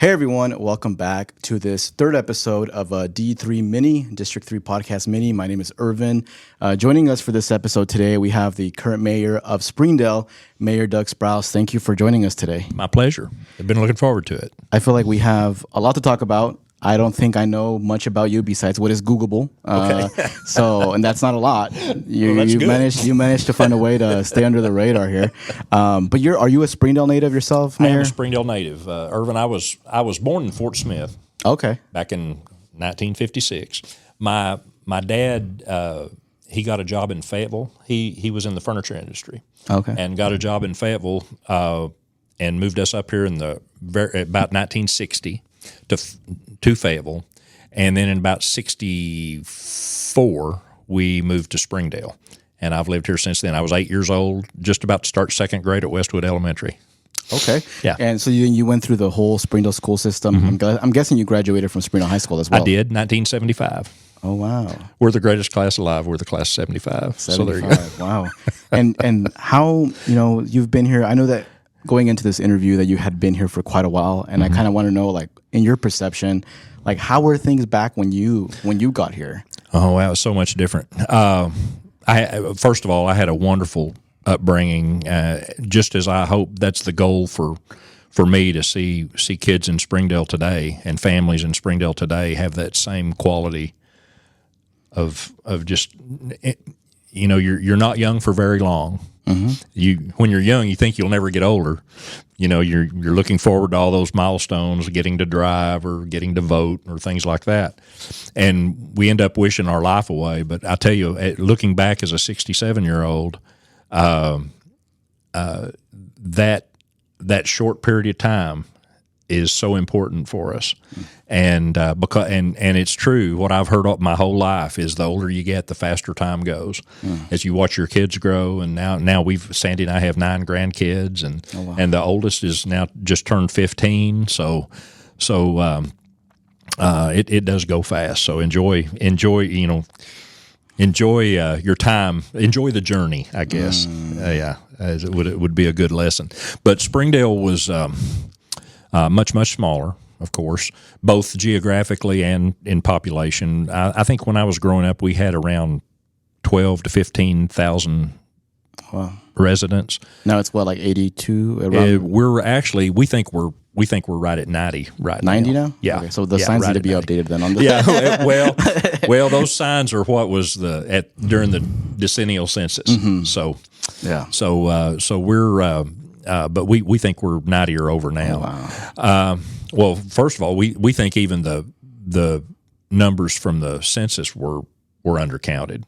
Hey everyone, welcome back to this third episode of D3 Mini, District 3 Podcast Mini. My name is Irvin. Joining us for this episode today, we have the current mayor of Springdale, Mayor Doug Sprouse. Thank you for joining us today. My pleasure. I've been looking forward to it. I feel like we have a lot to talk about. I don't think I know much about you besides what is Googleable. Okay. And that's not a lot. You managed to find a way to stay under the radar here. But are you a Springdale native yourself, Mayor? I am a Springdale native. Irvin, I was born in Fort Smith. Okay. Back in 1956. My dad, he got a job in Fayetteville. He was in the furniture industry. Okay. And got a job in Fayetteville and moved us up here in about 1960 to Fayetteville, and then in about 64 we moved to Springdale, and I've lived here since then. I was 8 years old, just about to start second grade at Westwood Elementary. Okay. Yeah. And so you went through the whole Springdale school system. Mm-hmm. I'm guessing you graduated from Springdale High School as well. I did, 1975. Oh, wow. We're the greatest class alive. We're the class 75. So there you go. Wow. And how, you've been here, I know that going into this interview that you had been here for quite a while, and I kind of want to know, like, in your perception, like, how were things back when you got here? Oh, wow, so much different. First of all, I had a wonderful upbringing, just as I hope that's the goal for me to see kids in Springdale today and families in Springdale today have that same quality of just, you're not young for very long. Mm-hmm. When you're young, you think you'll never get older. You're looking forward to all those milestones, getting to drive or getting to vote or things like that. And we end up wishing our life away. But I tell you, looking back as a 67-year-old, that short period of time is so important for us. And it's true. What I've heard my whole life is the older you get, the faster time goes. As you watch your kids grow, and now Sandy and I have 9 grandkids, and and the oldest is now just turned 15. So it does go fast. So enjoy your time. Enjoy the journey, I guess. It would be a good lesson. But Springdale was much smaller, of course, both geographically and in population. I think when I was growing up, we had around 12 to 15,000 residents. Now it's like 82. We think we're right at 90 right 90 now. now? Yeah. Okay, so the signs need to be updated then on this. Yeah. Well, those signs are what was during the decennial census. Mm-hmm. So we're. But we think we're 90 or over now. Oh, wow. Well, first of all, we think even the numbers from the census were undercounted.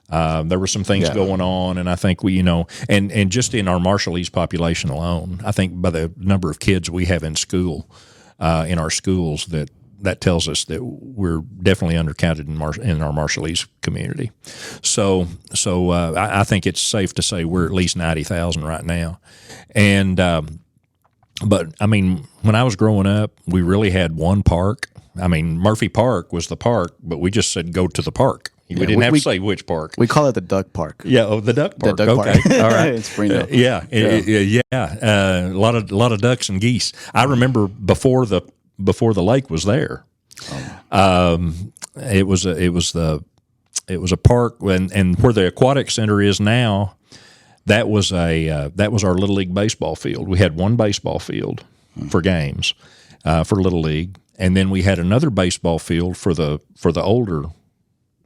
There were some things going on, and I think and just in our Marshallese population alone, I think by the number of kids we have in school, in our schools, that tells us that we're definitely undercounted in our Marshallese community. So I think it's safe to say we're at least 90,000 right now. And but I mean, when I was growing up, we really had one park. I mean, Murphy Park was the park, but we just said go to the park. We didn't have to say which park. We call it the Duck Park. Yeah, the Duck Park. The Duck Park. All right. It's Springdale. A lot of ducks and geese. I remember before the lake was there. It was a park, and where the aquatic center is now. That was our Little League baseball field. We had one baseball field for games for Little League, and then we had another baseball field for the older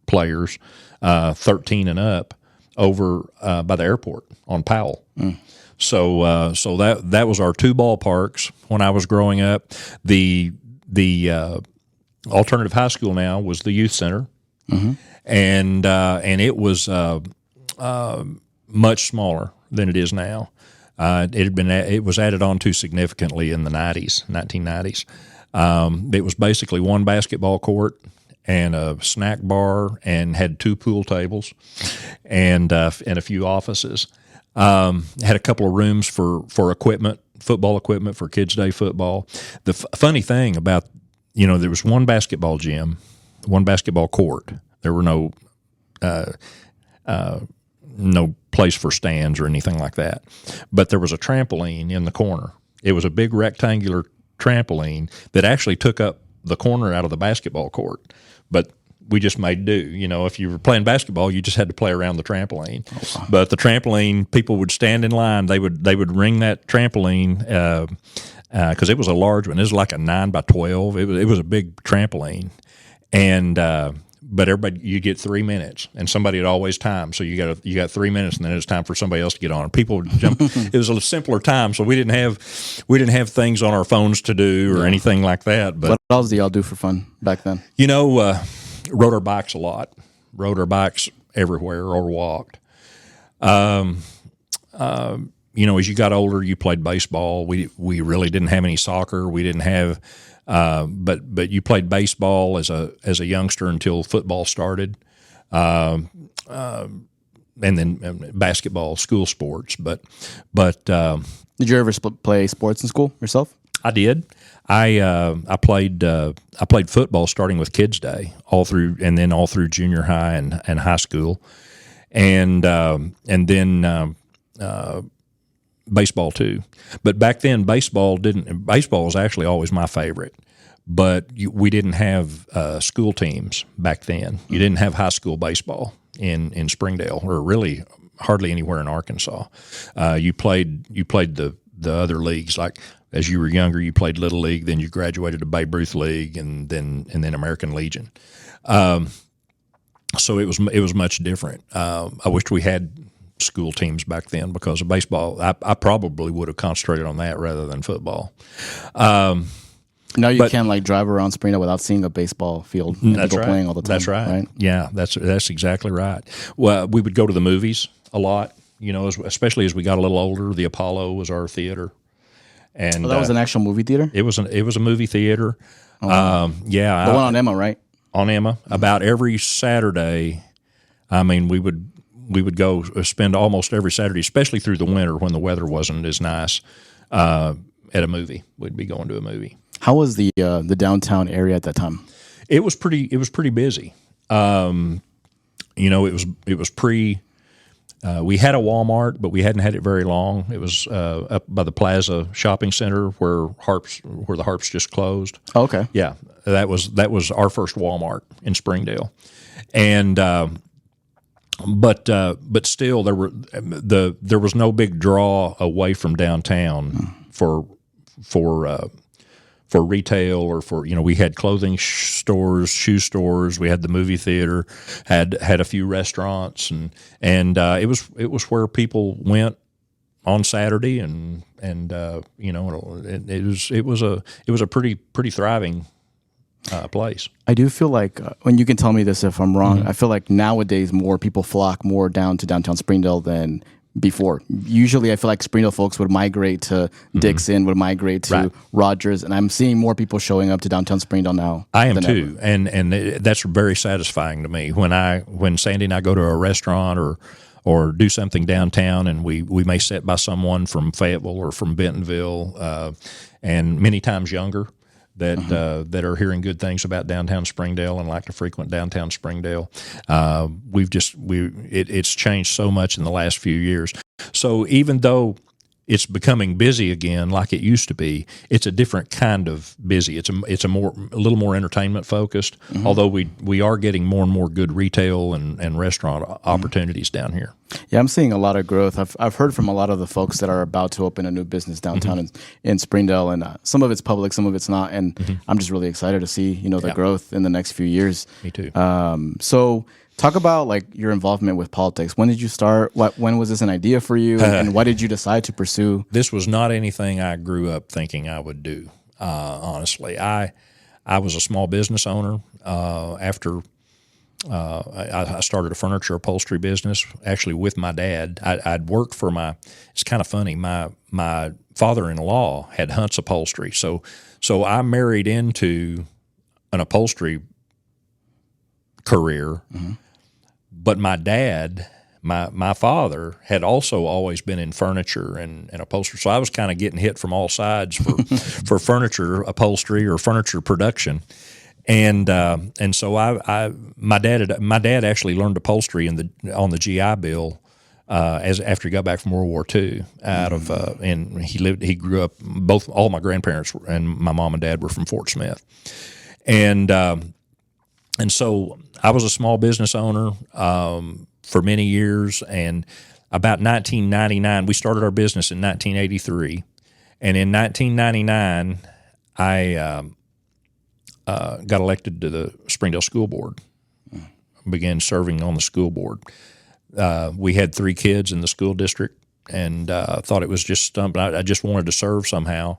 players, 13 and up, over by the airport on Powell. So that was our 2 ballparks when I was growing up. The alternative high school now was the youth center, and it was much smaller than it is now. It was added on to significantly in the 1990s. It was basically one basketball court and a snack bar, and had 2 pool tables and a few offices. Had a couple of rooms for equipment, football equipment for Kids Day football. The funny thing about, there was one basketball gym, one basketball court. There were no place for stands or anything like that. But there was a trampoline in the corner. It was a big rectangular trampoline that actually took up the corner out of the basketball court. But we just made do. You know, if you were playing basketball, you just had to play around the trampoline. Oh, wow. But the trampoline, people would stand in line. They would ring that trampoline because it was a large one. It was like a 9 by 12. It was a big trampoline, and but everybody, you get 3 minutes, and somebody would always time. So you got 3 minutes, and then it's time for somebody else to get on. And people would jump. It was a simpler time, so we didn't have things on our phones to do or anything like that. But what else do y'all do for fun back then? You know, rode our bikes a lot. Rode our bikes everywhere, or walked. You know, as you got older, you played baseball. We really didn't have any soccer. We didn't have. But you played baseball as a youngster until football started, and then basketball, school sports. But did you ever play sports in school yourself? I did. I played football starting with Kids Day all through junior high and high school, and then baseball too. But back then, baseball was actually always my favorite. But we didn't have school teams back then. You didn't have high school baseball in Springdale, or really hardly anywhere in Arkansas. You played the other leagues. Like as you were younger, you played Little League, then you graduated to Babe Ruth League, and then American Legion. So it was much different. I wished we had school teams back then, because of baseball. I probably would have concentrated on that rather than football. Now you can't like drive around Springdale without seeing a baseball field and people playing all the time. That's right. Yeah, that's exactly right. Well, we would go to the movies a lot. You know, especially as we got a little older. The Apollo was our theater, and that was an actual movie theater. It was a movie theater. Oh, wow. Yeah, the one on Emma, right? On Emma, about every Saturday. I mean, we would go spend almost every Saturday, especially through the winter when the weather wasn't as nice, at a movie. We'd be going to a movie. How was the downtown area at that time? It was pretty busy. You know, it was pre. We had a Walmart, but we hadn't had it very long. It was up by the Plaza Shopping Center where the Harps just closed. Oh, okay. Yeah, that was our first Walmart in Springdale, and but still there was no big draw away from downtown for retail, or for, you know, we had clothing stores, shoe stores, we had the movie theater, had a few restaurants, and it was where people went on Saturday, and you know, it was a pretty thriving place. I do feel like, when you can tell me this if I'm wrong, I feel like nowadays more people flock more down to downtown Springdale than before. Usually I feel like Springdale folks would migrate to Dixon, would migrate to Rogers, and I'm seeing more people showing up to downtown Springdale now. I am too, and that's very satisfying to me when Sandy and I go to a restaurant or do something downtown, and we may sit by someone from Fayetteville or from Bentonville, and many times younger, that are hearing good things about downtown Springdale and like to frequent downtown Springdale. It's changed so much in the last few years. So even though it's becoming busy again like it used to be, it's a different kind of busy. It's a little more entertainment focused. Although we are getting more and more good retail and restaurant opportunities down here. Yeah, I'm seeing a lot of growth. I've heard from a lot of the folks that are about to open a new business downtown in Springdale, and some of it's public, some of it's not, and I'm just really excited to see the growth in the next few years. Me too. So talk about like your involvement with politics. When did you start? When was this an idea for you, and why did you decide to pursue? This was not anything I grew up thinking I would do. Honestly, I was a small business owner after. I started a furniture upholstery business actually with my dad. I'd worked for it's kind of funny, my father-in-law had Hunt's Upholstery. So I married into an upholstery career, but my dad, my father had also always been in furniture and upholstery. So I was kind of getting hit from all sides for furniture upholstery or furniture production. And so my dad actually learned upholstery on the GI Bill as after he got back from World War II out of and he grew up, all my grandparents and my mom and dad were from Fort Smith, and so I was a small business owner for many years, and about 1999 we started our business in 1983, and in 1999 I got elected to the Springdale School Board, began serving on the school board. We had 3 kids in the school district, and thought it was just something. I just wanted to serve somehow,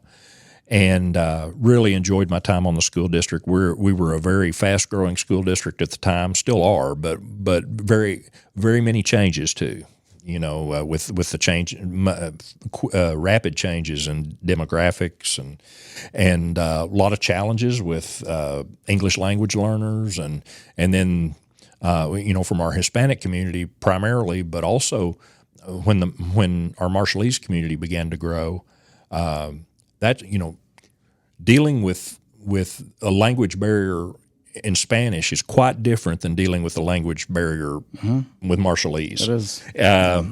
and really enjoyed my time on the school district. We were a very fast-growing school district at the time, still are, but very, very many changes too. With the change, rapid changes in demographics and a lot of challenges with English language learners, and then from our Hispanic community primarily, but also when our Marshallese community began to grow, dealing with a language barrier in Spanish is quite different than dealing with the language barrier with Marshallese. It is.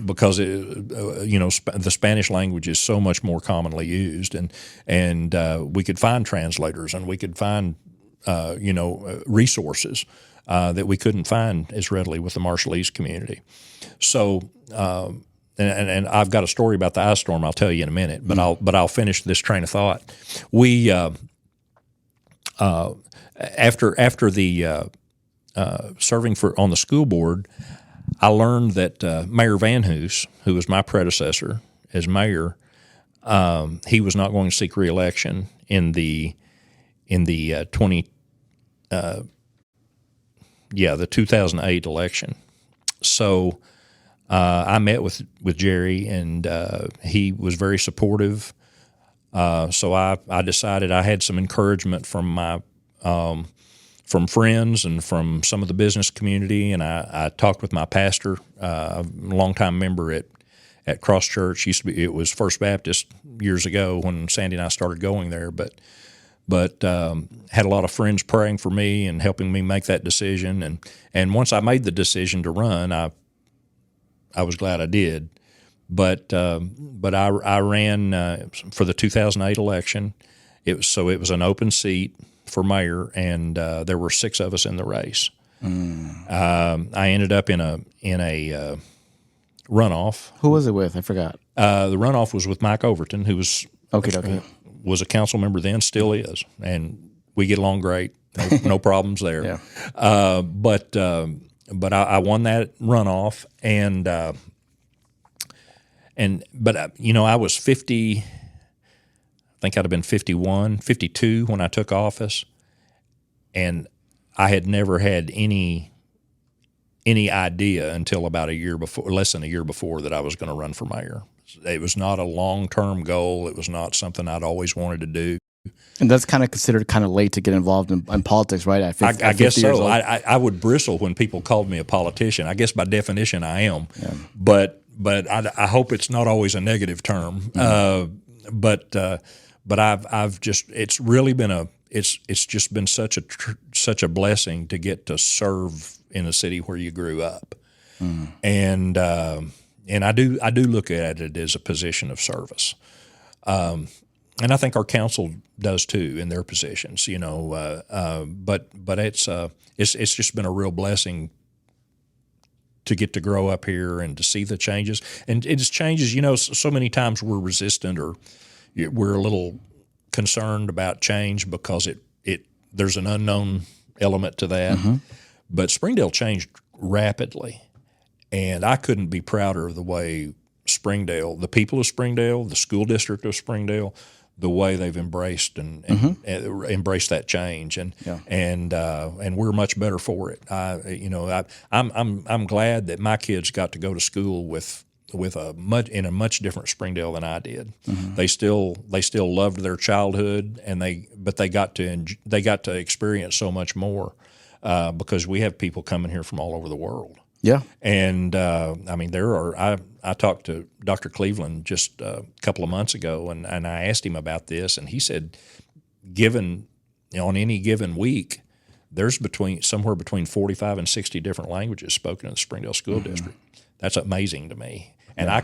Because the Spanish language is so much more commonly used, and we could find translators, and we could find resources that we couldn't find as readily with the Marshallese community. So, and I've got a story about the ice storm I'll tell you in a minute, but I'll finish this train of thought. We after the serving on the school board, I learned that Mayor Van Hoos, who was my predecessor as mayor, he was not going to seek re-election in the 2008 election. So I met with Jerry, and he was very supportive. So I decided I had some encouragement from from friends and from some of the business community, and I talked with my pastor, a longtime member at Cross Church. It was First Baptist years ago when Sandy and I started going there, but had a lot of friends praying for me and helping me make that decision. And once I made the decision to run, I was glad I did. But I ran for the 2008 election. It was an open seat for mayor, and there were 6 of us in the race. I ended up in a runoff. Who was it with? I forgot. The runoff was with Mike Overton, who was Okay. Was a council member then, still is, and we get along great. No problems there. Yeah. But I won that runoff, I was 50. I think I'd have been 51, 52 when I took office, and I had never had any idea until about less than a year before, that I was going to run for mayor. It was not a long-term goal. It was not something I'd always wanted to do. And that's kind of considered kind of late to get involved in politics, right? I guess so. I would bristle when people called me a politician. I guess by definition I am. Yeah. But I hope it's not always a negative term. Mm-hmm. But I've just, it's really been it's just been such a blessing to get to serve in a city where you grew up. Mm. And I do look at it as a position of service. And I think our council does too in their positions, but it's just been a real blessing to get to grow up here and to see the changes. And it's changes, so many times we're resistant, or we're a little concerned about change because there's an unknown element to that. Mm-hmm. But Springdale changed rapidly, and I couldn't be prouder of the way Springdale, the people of Springdale, the school district of Springdale, the way they've embraced embraced that change, and we're much better for it. I'm glad that my kids got to go to school in a much different Springdale than I did. Mm-hmm. They still loved their childhood, but they got to experience so much more because we have people coming here from all over the world. Yeah, and I talked to Dr. Cleveland just a couple of months ago, and I asked him about this, and he said, on any given week, there's somewhere between 45 and 60 different languages spoken in the Springdale School District. That's amazing to me. And I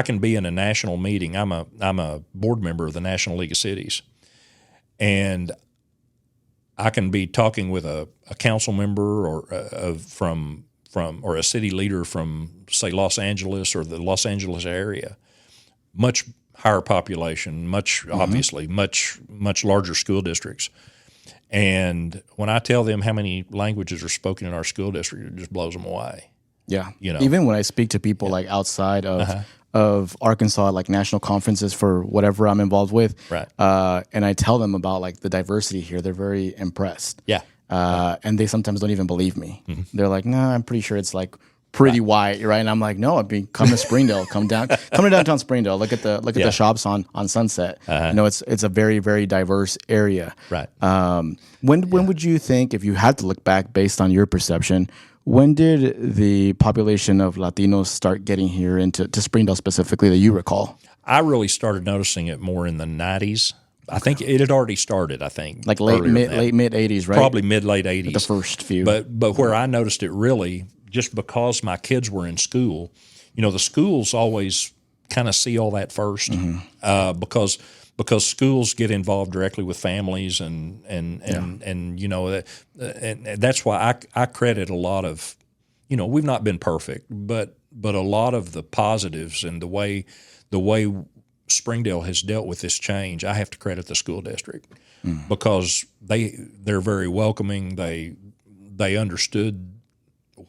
can be in a national meeting. I'm a board member of the National League of Cities, and I can be talking with a council member or or a city leader from, say, Los Angeles or the Los Angeles area. Much higher population, obviously much larger school districts. And when I tell them how many languages are spoken in our school district, it just blows them away. Yeah. Even when I speak to people like outside of Arkansas, like national conferences for whatever I'm involved with, right. And I tell them about like the diversity here, they're very impressed. Yeah. And they sometimes don't even believe me. Mm-hmm. They're like, no, I'm pretty sure it's like pretty white, right? And I'm like, no, come to Springdale, come to downtown Springdale, look at the shops on Sunset. It's a very, very diverse area. Right. When would you think, if you had to look back based on your perception, when did the population of Latinos start getting here to Springdale specifically that you recall? I really started noticing it more in the 90s. I think it had already started, like late mid 80s, right? Probably late 80s. The first few. But where I noticed it really, just because my kids were in school, the schools always kind of see all that first, because schools get involved directly with families and that's why I credit a lot of, we've not been perfect, but a lot of the positives and the way Springdale has dealt with this change, I have to credit the school district because they're very welcoming. They understood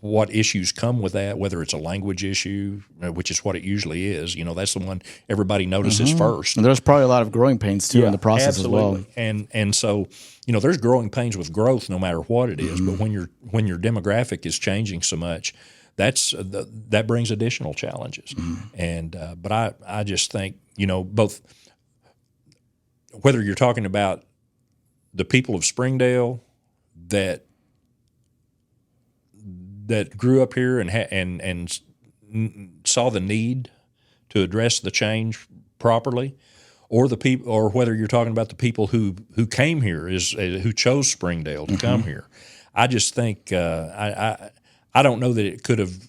what issues come with that, whether it's a language issue, which is what it usually is. That's the one everybody notices first. And there's probably a lot of growing pains too in the process absolutely. as well. And so there's growing pains with growth no matter what it is. But when your demographic is changing so much, that brings additional challenges. And but I just think both, whether you're talking about the people of Springdale that grew up here and saw the need to address the change properly, or whether you're talking about the people who came here who chose Springdale to come here. I just think I don't know that it could have,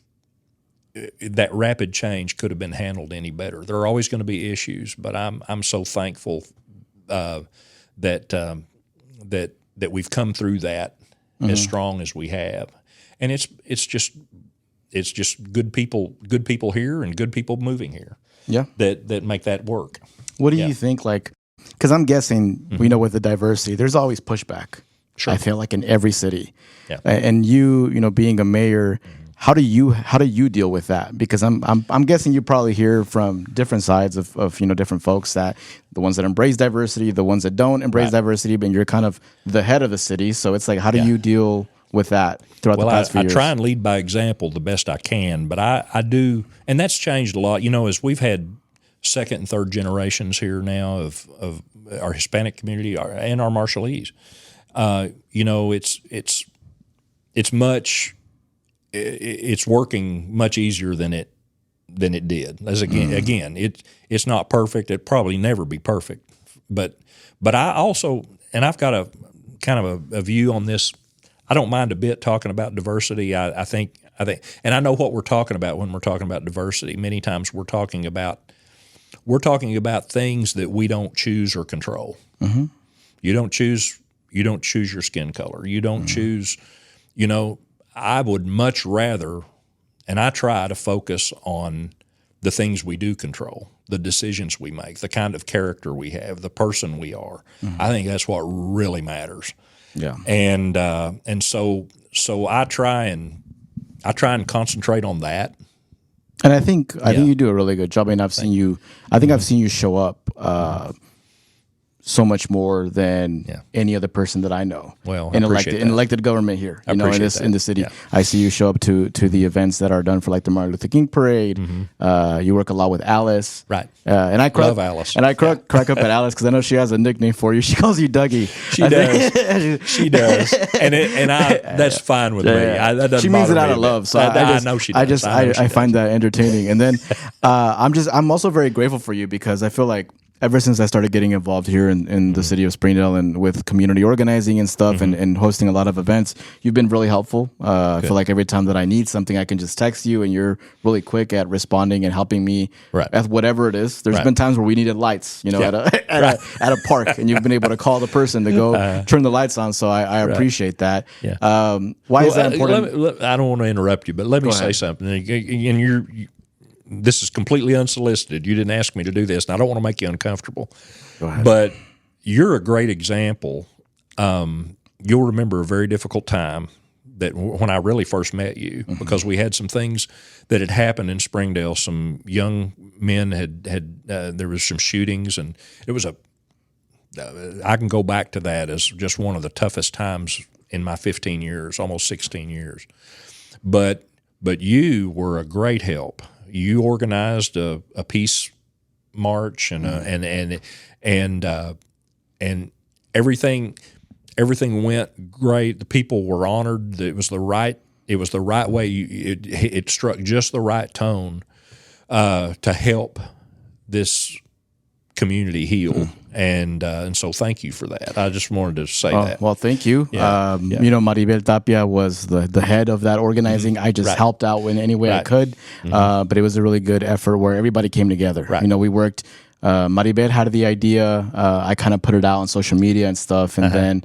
that rapid change could have been handled any better. There are always going to be issues, but I'm so thankful that we've come through that as strong as we have. And it's just good people here and good people moving here. Yeah, that make that work. What do you think? Like, because I'm guessing with the diversity, there's always pushback. Sure. I feel like in every city. Yeah. And being a mayor, how do you deal with that? Because I'm guessing you probably hear from different sides of different folks, that the ones that embrace diversity, the ones that don't embrace diversity, but you're kind of the head of the city. So it's like, how do you deal with that throughout the past few years? I try and lead by example the best I can, but I do, and that's changed a lot. As we've had second and third generations here now of our Hispanic community and our Marshallese. It's working much easier than it did. Again, it's not perfect. It probably never be perfect. But I also, and I've got a kind of a view on this. I don't mind a bit talking about diversity. I think, and I know what we're talking about when we're talking about diversity. Many times we're talking about things that we don't choose or control. Mm-hmm. You don't choose your skin color. You don't choose. I would much rather, and I try to focus on the things we do control, the decisions we make, the kind of character we have, the person we are. Mm-hmm. I think that's what really matters. Yeah. And so I try and concentrate on that. And I think you do a really good job. I mean, I've seen you show up so much more than any other person that I know. Well, in elected government here, in the city. Yeah. I see you show up to the events that are done for like the Martin Luther King parade. Mm-hmm. You work a lot with Alice, right? And I love Alice, and I crack up at Alice because I know she has a nickname for you. She calls you Dougie. She does. She does, and that's fine with me. That doesn't she means it out of bit. love. So I know she does. I find that entertaining, and then I'm also very grateful for you because I feel like, ever since I started getting involved here in the city of Springdale and with community organizing and stuff and hosting a lot of events, you've been really helpful. I feel like every time that I need something, I can just text you and you're really quick at responding and helping me at whatever it is. There's been times where we needed lights, at a park, and you've been able to call the person to go turn the lights on. So I appreciate that. Yeah. Why is that important? I don't want to interrupt you, but let me say something. And this is completely unsolicited. You didn't ask me to do this, and I don't want to make you uncomfortable. Go ahead. But you're a great example. You'll remember a very difficult time that when I really first met you, because we had some things that had happened in Springdale. Some young men had there was some shootings, and it was I can go back to that as just one of the toughest times in my 15 years, almost 16 years. But you were a great help. You organized a peace march and everything went great. The people were honored. It was the right way. It struck just the right tone to help this community heal. And so thank you for that. I just wanted to say that. Well, thank you. Yeah. Maribel Tapia was the head of that organizing. I just helped out in any way I could. But it was a really good effort where everybody came together. Right. We worked. Maribel had the idea. I kind of put it out on social media and stuff. And then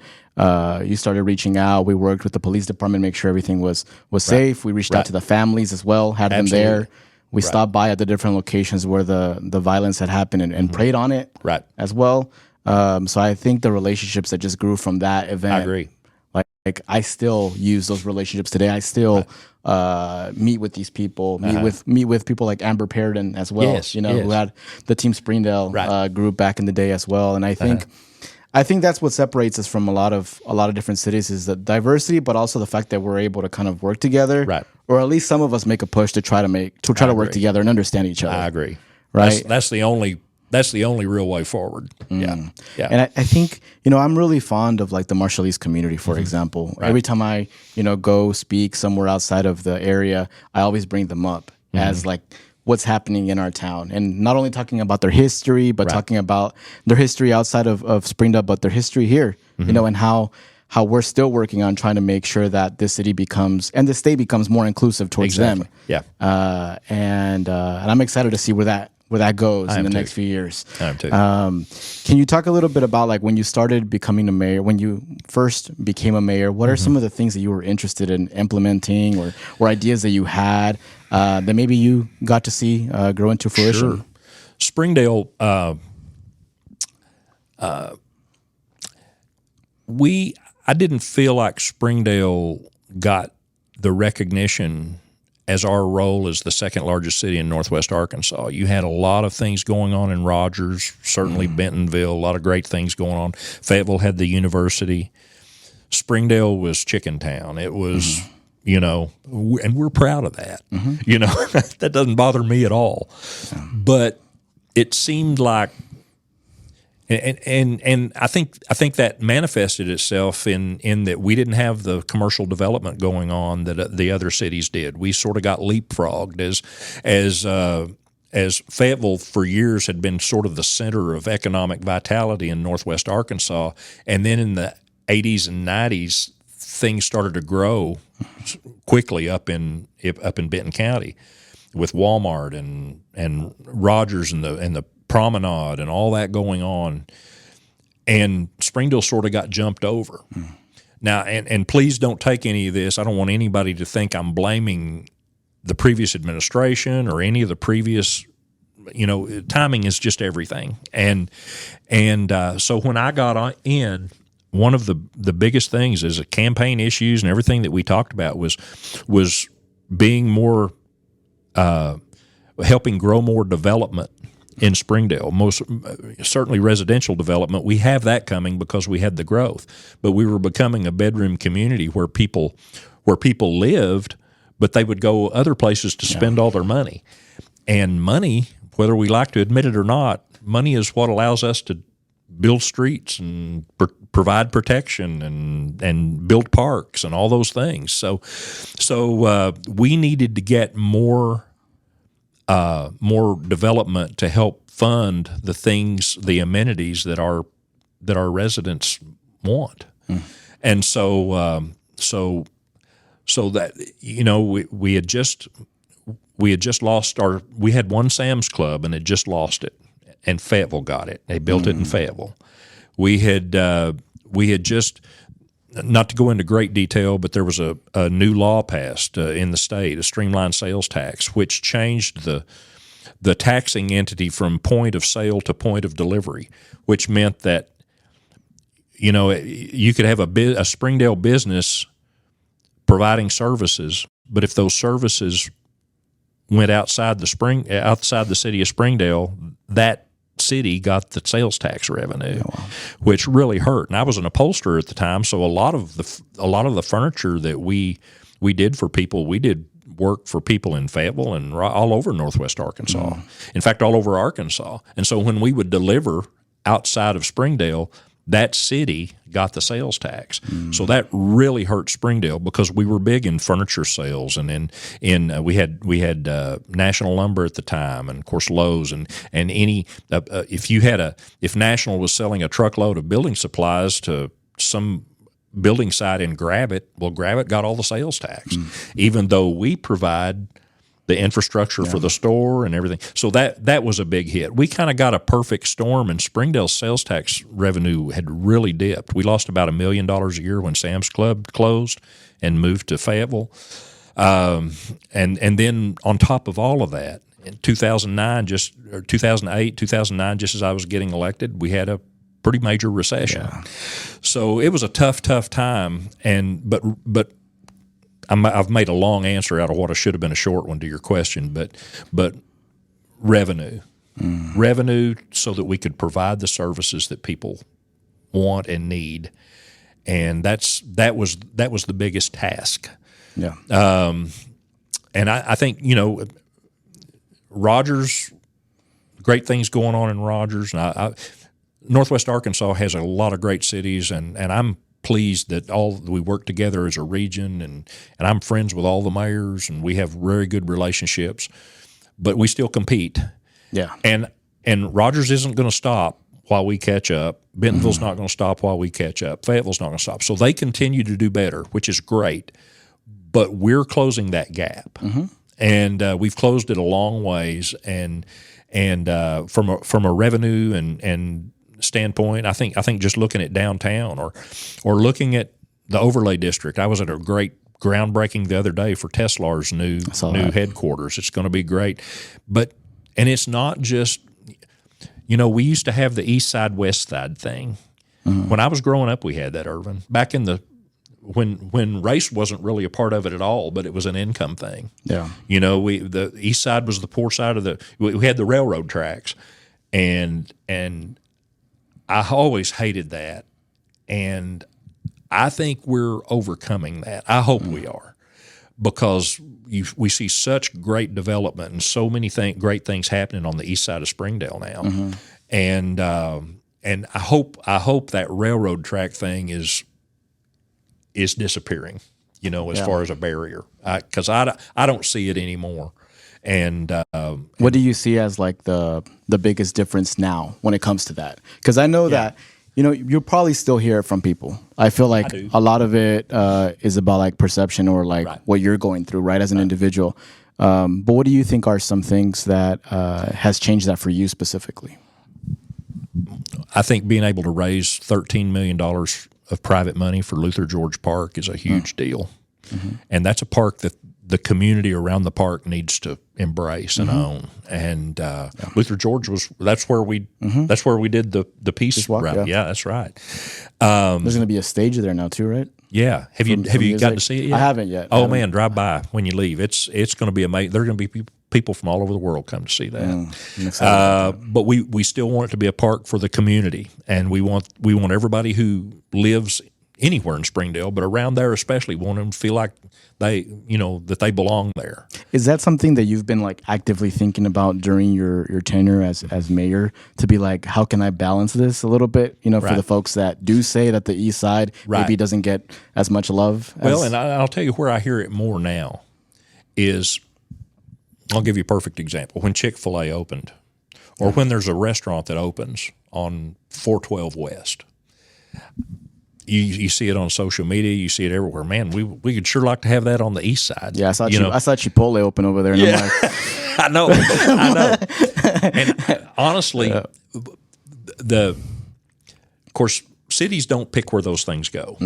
you started reaching out. We worked with the police department, make sure everything was safe. We reached out to the families as well, had them there. We stopped by at the different locations where the violence had happened and prayed on it as well. So I think the relationships that just grew from that event. I agree. Like I still use those relationships today. I still meet with these people, meet with people like Amber Perrin as well, who had the Team Springdale group back in the day as well. And I think that's what separates us from a lot of different cities is the diversity, but also the fact that we're able to kind of work together, or at least some of us make a push to try to work together and understand each other. I agree. Right. That's the only real way forward. Yeah. And I think I'm really fond of like the Marshallese community, for example. Every time I go speak somewhere outside of the area, I always bring them up as like what's happening in our town, and not only talking about their history, but talking about their history outside of Springdale, but their history here, and how we're still working on trying to make sure that this city becomes and the state becomes more inclusive towards them. Yeah. And I'm excited to see where that goes in the next few years. I am too. Can you talk a little bit about like when you started becoming a mayor, when you first became a mayor, what are some of the things that you were interested in implementing or ideas that you had that maybe you got to see grow into fruition? Sure. Springdale, I didn't feel like Springdale got the recognition as our role as the second largest city in Northwest Arkansas. You had a lot of things going on in Rogers, certainly Bentonville, a lot of great things going on. Fayetteville had the university. Springdale was Chicken Town. It was, and we're proud of that. That doesn't bother me at all. But it seemed like, and I think that manifested itself in that we didn't have the commercial development going on that the other cities did. We sort of got leapfrogged as Fayetteville for years had been sort of the center of economic vitality in Northwest Arkansas, and then in the 80s and 90s things started to grow quickly up in Benton County with Walmart and Rogers and the Promenade and all that going on, and Springdale sort of got jumped over. Now, and please don't take any of this. I don't want anybody to think I'm blaming the previous administration or any of the previous. Timing is just everything. And so when I got in, one of the biggest things is campaign issues and everything that we talked about was being more helping grow more development in Springdale, most certainly residential development. We have that coming because we had the growth, but we were becoming a bedroom community where people lived, but they would go other places to spend all their money. And money, whether we like to admit it or not, money is what allows us to build streets and provide protection and build parks and all those things. So we needed to get more more development to help fund the things, the amenities that our residents want. And so that, you know, we had just lost we had one Sam's Club and had just lost it, and Fayetteville got it. They built it in Fayetteville. We had just, not to go into great detail, but there was a new law passed in the state, a streamlined sales tax, which changed the taxing entity from point of sale to point of delivery, which meant that, you know, you could have a Springdale business providing services, but if those services went outside the city of Springdale, that city got the sales tax revenue, which really hurt. And I was an upholsterer at the time, so a lot of the furniture that we did for people, we did work for people in Fayetteville and all over Northwest Arkansas. In fact, all over Arkansas. And so when we would deliver outside of Springdale, that city got the sales tax. So that really hurt Springdale because we were big in furniture sales, and we had National Lumber at the time, and of course Lowe's, and any if National was selling a truckload of building supplies to some building site in Gravett, well, Gravett got all the sales tax, even though we provide the infrastructure for the store and everything. So that was a big hit. We kind of got a perfect storm, and Springdale's sales tax revenue had really dipped. We lost about $1 million a year when Sam's Club closed and moved to Fayetteville. And then on top of all of that, in 2008, 2009, just as I was getting elected, we had a pretty major recession. So it was a tough time. But I've made a long answer out of what should have been a short one to your question, but revenue, so that we could provide the services that people want and need, and that was the biggest task. And I think, you know, Rogers, great things going on in Rogers, and Northwest Arkansas has a lot of great cities, and I'm pleased that we work together as a region, and I'm friends with all the mayors, and we have very good relationships, but we still compete. And Rogers isn't going to stop while we catch up. Bentonville's not going to stop while we catch up. Fayetteville's not going to stop. So they continue to do better, which is great, but we're closing that gap. And we've closed it a long ways, and from a revenue and standpoint, I think just looking at downtown or looking at the overlay district. I was at a great groundbreaking the other day for Tesla's new headquarters. It's going to be great, and it's not just, you know, we used to have the east side west side thing. When I was growing up, we had that, Irvin, back in when race wasn't really a part of it at all, but it was an income thing. You know, the east side was the poor side of we had the railroad tracks, and I always hated that, and I think we're overcoming that. I hope we are, because we see such great development and so many great things happening on the east side of Springdale now, and I hope that railroad track thing is disappearing, you know, as far as a barrier, because I don't see it anymore. And what do you see as like the biggest difference now when it comes to that? Because I know that, you know, you'll probably still hear it from people. I feel like a lot of it is about like perception or like what you're going through, right, as an individual. But what do you think are some things that has changed that for you specifically? I think being able to raise $13 million of private money for Luther George Park is a huge deal. And that's a park that the community around the park needs to embrace and own. And Luther George that's where we did the piece. Yeah, that's right. There's going to be a stage there now too, right? Yeah. Have you gotten to see it yet? I haven't yet. Oh man, drive by when you leave. It's going to be amazing. There are going to be people from all over the world come to see that. But we still want it to be a park for the community, and we want everybody who lives anywhere in Springdale, but around there especially, want them to feel like that they belong there. Is that something that you've been like actively thinking about during your tenure as mayor, to be like, how can I balance this a little bit, for the folks that do say that the east side maybe doesn't get as much love? Well, and I'll tell you where I hear it more now is I'll give you a perfect example. When Chick-fil-A opened, or when there's a restaurant that opens on 412 West, you see it on social media, you see it everywhere. Man, we could sure like to have that on the east side. Yeah, I saw Chipotle open over there. And I'm like, I know. And honestly, of course, cities don't pick where those things go.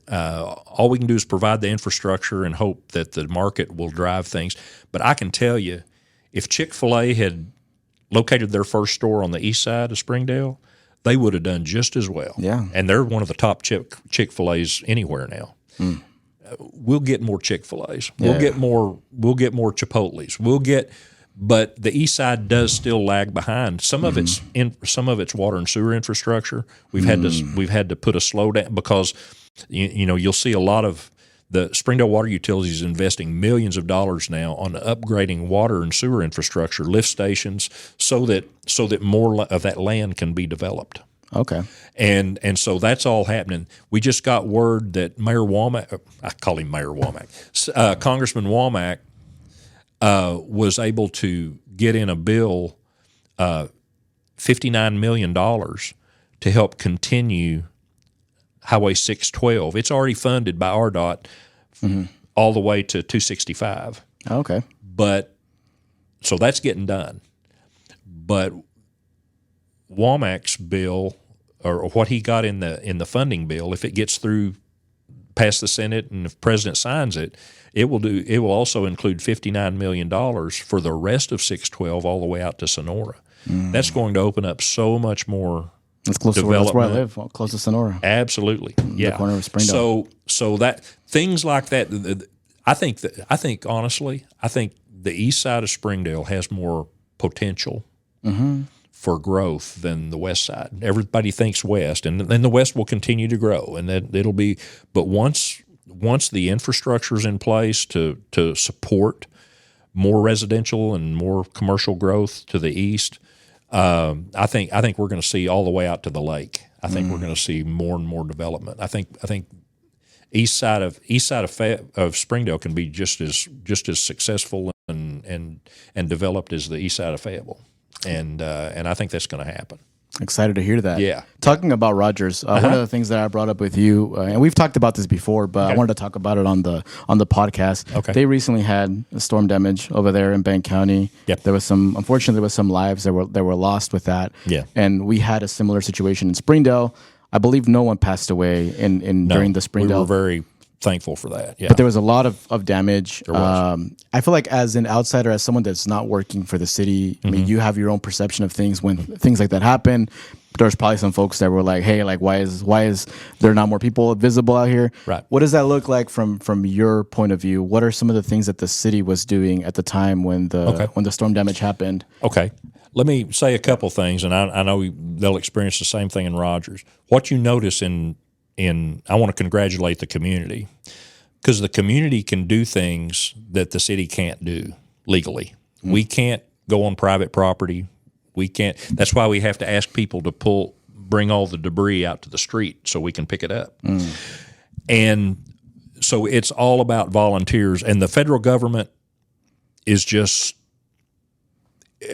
All we can do is provide the infrastructure and hope that the market will drive things. But I can tell you, if Chick-fil-A had located their first store on the east side of Springdale, they would have done just as well. Yeah. And they're one of the top Chick-fil-A's anywhere now. We'll get more Chick-fil-A's. Yeah. We'll get more Chipotle's. But the east side does still lag behind. Some of it's water and sewer infrastructure. We've had to put a slowdown because you'll see a lot of the Springdale Water Utilities investing millions of dollars now on upgrading water and sewer infrastructure, lift stations, so that more of that land can be developed. Okay. And so that's all happening. We just got word that Mayor Womack, I call him Mayor Womack, Congressman Womack was able to get in a bill $59 million to help continue Highway 612. It's already funded by RDOT all the way to 265. Okay. But so that's getting done. But Womack's bill, or what he got in the funding bill, if it gets through past the Senate and if the president signs it, it will also include $59 million for the rest of 612 all the way out to Sonora. That's going to open up so much more. That's close to where I live, close to Sonora. Absolutely, yeah. The corner of Springdale. So that things like that. I think honestly, the east side of Springdale has more potential for growth than the west side. Everybody thinks west, and then the west will continue to grow, and that it'll be. But once the infrastructure is in place to support more residential and more commercial growth to the east. I think we're going to see all the way out to the lake. I think we're going to see more and more development. I think east side of Springdale can be just as successful and developed as the east side of Fayetteville, and I think that's going to happen. Excited to hear that. Yeah. Talking about Rogers, one of the things that I brought up with you, and we've talked about this before, but I wanted to talk about it on the podcast. Okay. They recently had storm damage over there in Bank County. Yep. Unfortunately, there was some lives that were lost with that. Yeah. And we had a similar situation in Springdale. I believe no one passed away during the Springdale. We were very thankful for that. Yeah. But there was a lot of damage. There was. I feel like as an outsider, as someone that's not working for the city, I mean, you have your own perception of things when things like that happen. There's probably some folks that were like, "Hey, like, why is there not more people visible out here?" Right. What does that look like from your point of view? What are some of the things that the city was doing at the time when the storm damage happened? Okay. Let me say a couple things, and I know they'll experience the same thing in Rogers. What you notice I want to congratulate the community, because the community can do things that the city can't do legally. We can't go on private property. We can't. That's why we have to ask people to bring all the debris out to the street so we can pick it up. And so it's all about volunteers, and the federal government is just,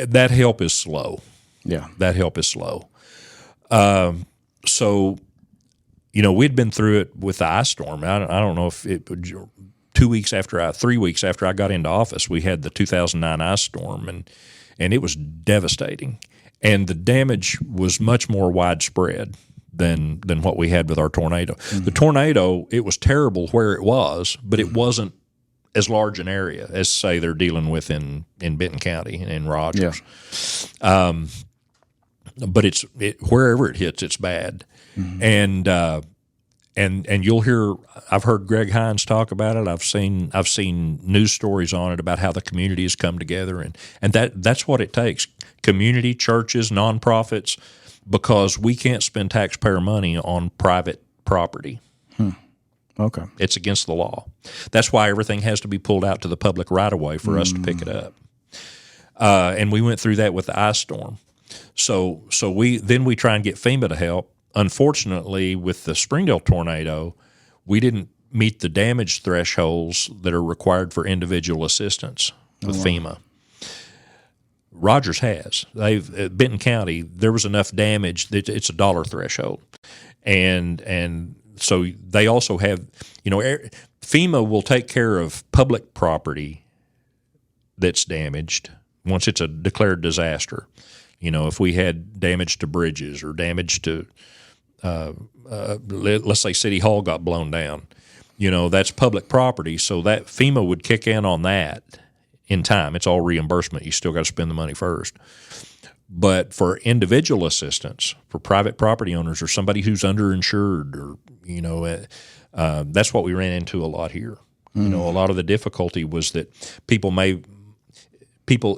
that help is slow. Yeah. That help is slow. So, we'd been through it with the ice storm. I don't know if 3 weeks after I got into office, we had the 2009 ice storm, and it was devastating. And the damage was much more widespread than what we had with our tornado. The tornado, it was terrible where it was, but it wasn't as large an area as, say, they're dealing with in Benton County and in Rogers. Yeah. But wherever it hits, it's bad. And you'll hear, I've heard Greg Hines talk about it. I've seen news stories on it about how the community has come together, and that's what it takes. Community, churches, nonprofits, because we can't spend taxpayer money on private property. Okay. It's against the law. That's why everything has to be pulled out to the public right of way for us to pick it up. And we went through that with the ice storm. So we try and get FEMA to help. Unfortunately, with the Springdale tornado, we didn't meet the damage thresholds that are required for individual assistance. with FEMA. Rogers has. At Benton County, there was enough damage that it's a dollar threshold, and so they also have, FEMA will take care of public property that's damaged once it's a declared disaster. If we had damage to bridges or damage to, let's say City Hall got blown down, that's public property, so that FEMA would kick in on that in time. It's all reimbursement. You still got to spend the money first. But for individual assistance, for private property owners or somebody who's underinsured, or that's what we ran into a lot here. A lot of the difficulty was that people,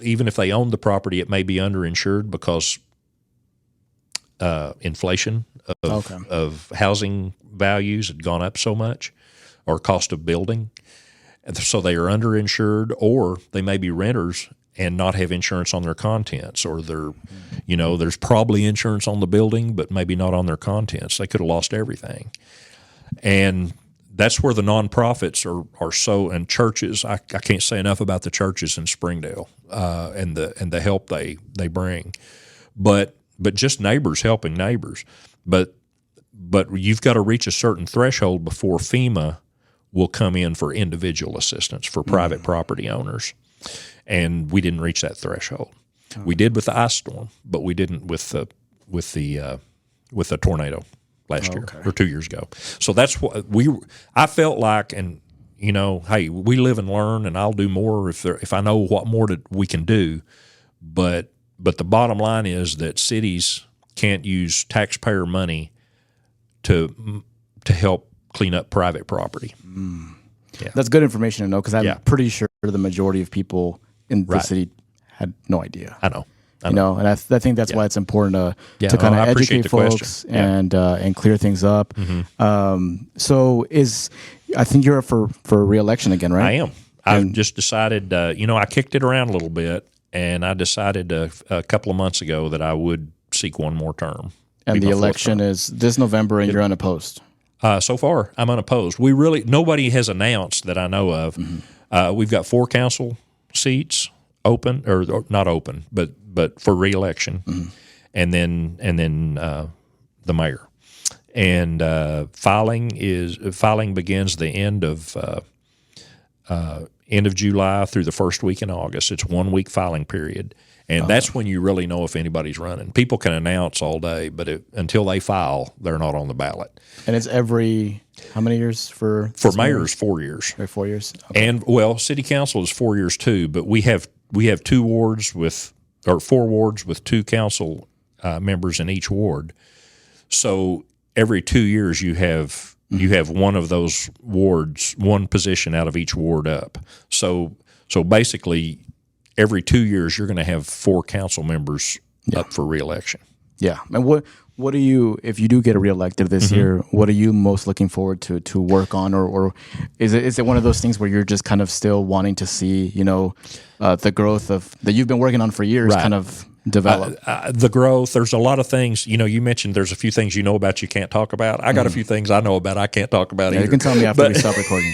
even if they own the property, it may be underinsured because inflation of housing values had gone up so much, or cost of building. So they are underinsured, or they may be renters and not have insurance on their contents, or there's probably insurance on the building, but maybe not on their contents. They could have lost everything. And that's where the nonprofits are so, and churches. I can't say enough about the churches in Springdale and the help they bring, but just neighbors helping neighbors. But you've got to reach a certain threshold before FEMA will come in for individual assistance for private property owners, and we didn't reach that threshold. We did with the ice storm, but we didn't with the tornado last year or 2 years ago. So that's what I felt like, and hey, we live and learn, and I'll do more if I know what more we can do. But the bottom line is that cities can't use taxpayer money to help clean up private property. Yeah. That's good information to know, because I'm pretty sure the majority of people in the city had no idea. I know. And I think that's why it's important to kind of educate folks and clear things up. So I think you're up for re-election again, right? I am. I've just decided, I kicked it around a little bit, and I decided a couple of months ago that I would seek one more term. And the election is this November, and you're unopposed. So far, I'm unopposed. Nobody has announced that I know of. We've got 4 council seats open, or not open, but for re-election, and then the mayor. And filing begins the end of July through the first week in August. It's 1 week filing period. And that's when you really know if anybody's running. People can announce all day, but until they file, they're not on the ballot. And it's every how many years for mayors? 4 years. Every 4 years. Okay. And city council is 4 years too. But we have 4 wards with 2 council members in each ward. So every 2 years you have one of those wards, one position out of each ward up. So basically, every 2 years, you're going to have 4 council members up for re-election. Yeah. And what do you, if you do get reelected this year, what are you most looking forward to work on, or is it one of those things where you're just kind of still wanting to see, the growth that you've been working on for years kind of develop? The growth, there's a lot of things, you mentioned there's a few things about you can't talk about. I got a few things I know about I can't talk about either. You can tell me after we stop recording.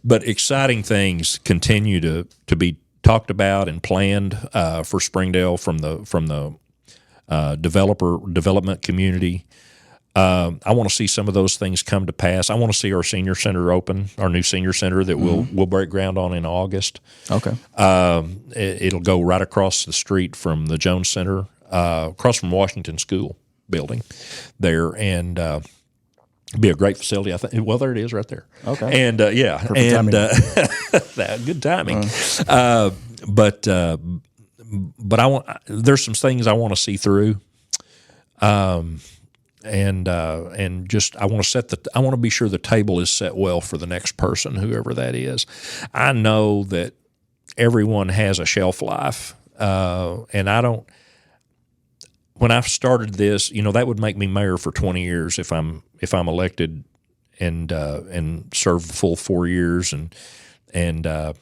But exciting things continue to be talked about and planned for Springdale from the development community. I want to see some of those things come to pass. I want to see our senior center open, our new senior center that we'll break ground on in August. Okay. It'll go right across the street from the Jones Center, across from Washington School building there, and be a great facility. I think. Well, there it is, right there. Okay. And perfect timing. Good timing. But there's some things I want to see through. And just I want to be sure the table is set well for the next person, whoever that is. I know that everyone has a shelf life, and I don't. When I started this, that would make me mayor for 20 years if I'm elected and serve the full 4 years, and that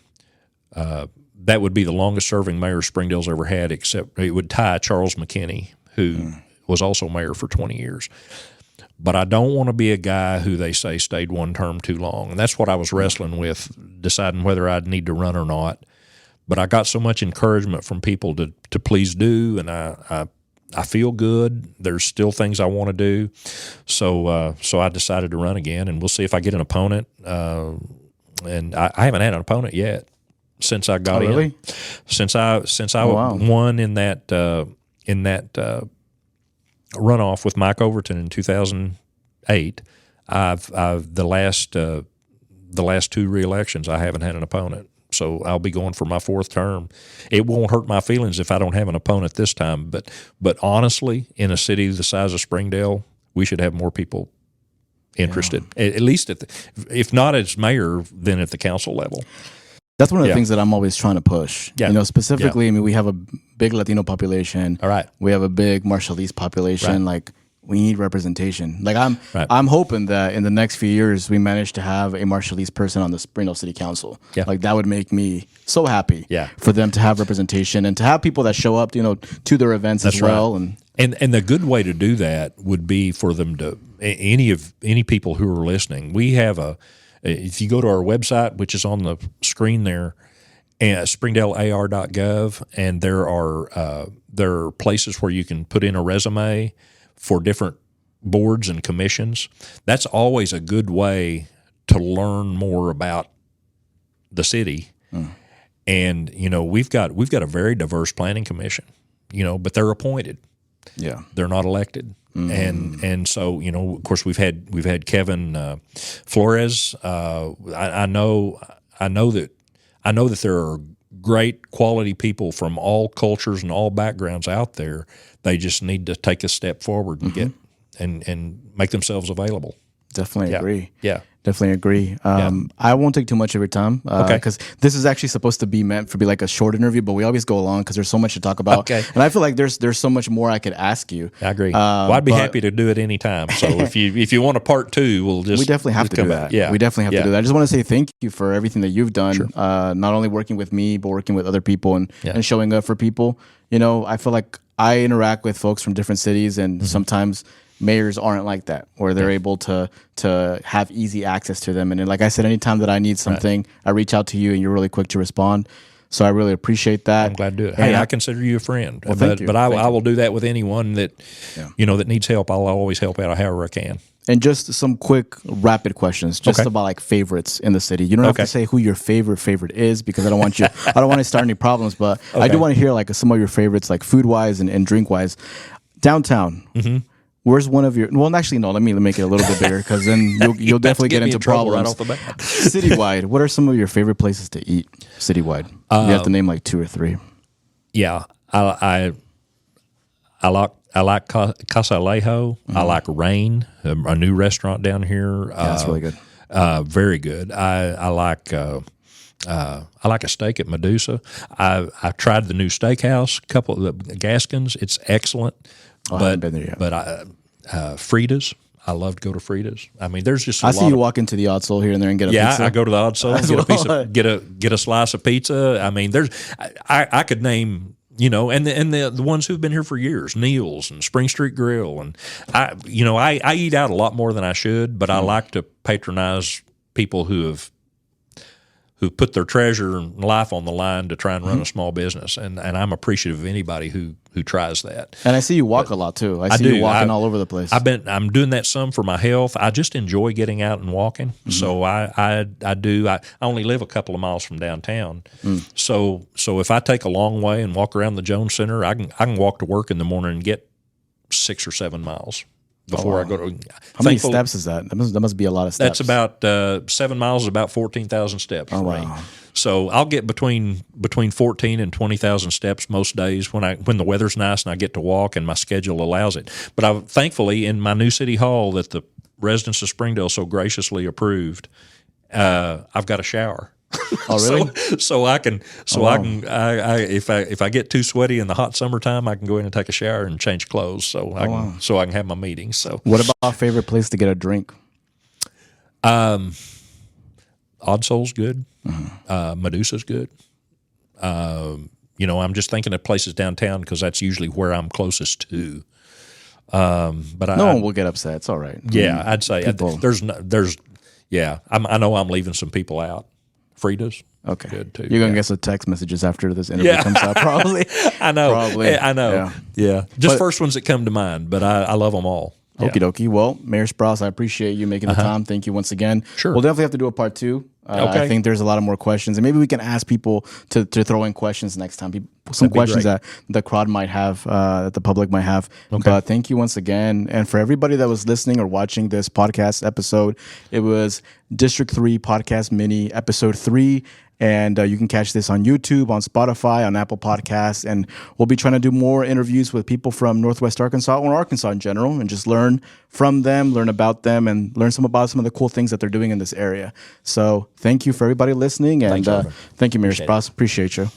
would be the longest serving mayor Springdale's ever had. Except it would tie Charles McKinney, who was also mayor for 20 years. but I don't want to be a guy who they say stayed one term too long. And that's what I was wrestling with, deciding whether I'd need to run or not. But I got so much encouragement from people to please do, and I feel good. There's still things I want to do. So I decided to run again, and we'll see if I get an opponent. And I haven't had an opponent yet since I got in. Since I won in that runoff with Mike Overton in 2008, I've the last two re-elections I haven't had an opponent. So I'll be going for my fourth term. It won't hurt my feelings if I don't have an opponent this time. But honestly, in a city the size of Springdale, we should have more people interested. Yeah. At least if not as mayor, then at the council level. That's one of the things that I'm always trying to push. Yeah. Specifically, I mean, we have a big Latino population. All right. We have a big Marshallese population. Right. Like, we need representation. Like, I'm hoping that in the next few years we manage to have a Marshallese person on the Springdale City Council. Yeah. Like, that would make me so happy. Yeah. For them to have representation and to have people that show up, to their events as well. Right. And the good way to do that would be for them to any people who are listening. We have if you go to our website, which is on the screen there, springdalear.gov, and there are places where you can put in a resume for different boards and commissions. That's always a good way to learn more about the city. And we've got a very diverse planning commission, but they're appointed. Yeah, they're not elected. And so of course we've had Kevin Flores. I know that there are great quality people from all cultures and all backgrounds out there. They just need to take a step forward and get and make themselves available. Definitely agree. Yeah. Definitely agree. I won't take too much of your time because this is actually supposed to be meant for like a short interview, but we always go along because there's so much to talk about. Okay. And I feel like there's so much more I could ask you. I agree. Well, I'd be happy to do it anytime. So if you want a part two, we definitely have to do that. Yeah. We definitely have to do that. I just want to say thank you for everything that you've done. Sure. Not only working with me, but working with other people and showing up for people. I feel like I interact with folks from different cities, and sometimes mayors aren't like that, or they're able to have easy access to them. And then, like I said, anytime that I need something, I reach out to you, and you're really quick to respond. So I really appreciate that. I'm glad to do it. Hey, I consider you a friend. Well, thank you. But I will do that with anyone that that needs help. I'll always help out however I can. And just some quick, rapid questions, just about like favorites in the city. You don't have to say who your favorite is, because I don't want to start any problems. But I do want to hear like some of your favorites, like food wise and drink wise. Downtown. Where's one of your? Well, actually, no. Let me make it a little bit bigger, because then you'll definitely get into problems. Right off the bat. Citywide, what are some of your favorite places to eat? Citywide, you have to name like 2 or 3. Yeah, I like Casa Alejo. I like Rain, a new restaurant down here. That's really good. Very good. I like a steak at Medusa. I tried the new steakhouse, couple of the Gaskins. It's excellent. I haven't been there yet. But Frida's, I love to go to Frida's. I mean, there's just I see you walk into the Odd Soul here and there and get a pizza. Yeah, I go to the Odd Soul and get a slice of pizza. I mean, I could name and the ones who've been here for years, Neil's and Spring Street Grill, and I eat out a lot more than I should, but I like to patronize people who put their treasure and life on the line to try and run a small business, and I'm appreciative of anybody who tries that. And I see you walk a lot too. I see you walking all over the place. I'm doing that some for my health. I just enjoy getting out and walking. So I only live a couple of miles from downtown. So if I take a long way and walk around the Jones Center, I can walk to work in the morning and get 6 or 7 miles. Before I go to, how many steps is that? That must be a lot of steps. That's about 7 miles is about 14,000 steps. Oh, wow. So I'll get between 14 and 20,000 steps most days when the weather's nice and I get to walk and my schedule allows it. But thankfully in my new city hall that the residents of Springdale so graciously approved, I've got a shower. Oh, really? If I get too sweaty in the hot summertime, I can go in and take a shower and change clothes so I can have my meetings. So what about our favorite place to get a drink? Odd Soul's good. Medusa's good. I'm just thinking of places downtown because that's usually where I'm closest to. But no one will get upset. It's all right. Yeah, I'd say people, yeah. I know I'm leaving some people out. Frida's okay. Good too. You're gonna get some text messages after this interview comes out, probably. I know. Probably. I know. Yeah. Just first ones that come to mind, but I love them all. Okie dokie. Well, Mayor Sprouse, I appreciate you making the time. Thank you once again. Sure. We'll definitely have to do a part 2. Okay. I think there's a lot of more questions, and maybe we can ask people to throw in questions next time. Some questions that the crowd might have, that the public might have. Okay. But thank you once again. And for everybody that was listening or watching this podcast episode, it was District 3 Podcast Mini, Episode 3. And you can catch this on YouTube, on Spotify, on Apple Podcasts. And we'll be trying to do more interviews with people from Northwest Arkansas or Arkansas in general, and just learn from them, learn about them, and learn about some of the cool things that they're doing in this area. So thank you for everybody listening. And thank you, Mayor Sprouse. Appreciate you.